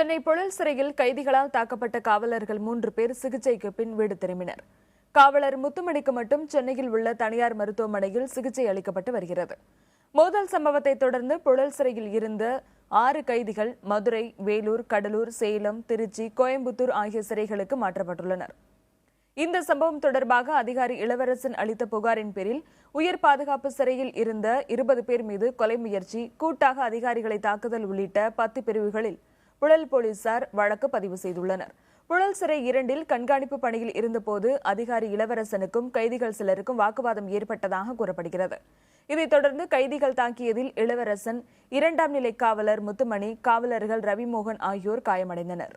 சென்னை புழல் சிறையில் கைதிகளால் தாக்கப்பட்ட காவலர்கள் 3 பேர் சிகிச்சைக்கு பின் வீடு திரும்பினர். காவலர் முத்துமணிக்கு மட்டும் சென்னையில் உள்ள தனியார் மருத்துவமனையில் சிகிச்சை அளிக்கப்பட்டு வருகிறது. மோதல் சம்பவத்தை தொடர்ந்து புழல் சிறையில் இருந்த 6 கைதிகள் மதுரை, வேலூர், கடலூர், சேலம், திருச்சி, கோயம்புத்தூர் ஆகிய சிறைகளுக்கு மாற்றப்பட்டுள்ளனர். இந்த சம்பவம் தொடர்பாக அதிகாரி இளவரசன் அளித்த புகாரின் பேரில் உயர் பாதுகாப்பு சிறையில் இருந்த 20 பேர் மீது கொலை முயற்சி, கூட்டாக அதிகாரிகளை தாக்குதல் உள்ளிட்ட 10 பிரிவுகளில் புழல் போலீசார் வழக்கு பதிவு செய்துள்ளனர். புழல் சிறை 2இல் கண்காணிப்பு பணியில் இருந்தபோது அதிகாரி இளவரசனுக்கும் கைதிகள் சிலருக்கும் வாக்குவாதம் ஏற்பட்டதாக கூறப்படுகிறது. இதைத் தொடர்ந்து கைதிகள் தாக்கியதில் இளவரசன், 2ஆம் நிலை காவலர் முத்துமணி, காவலர்கள் ரவிமோகன் ஆகியோர் காயமடைந்தனர்.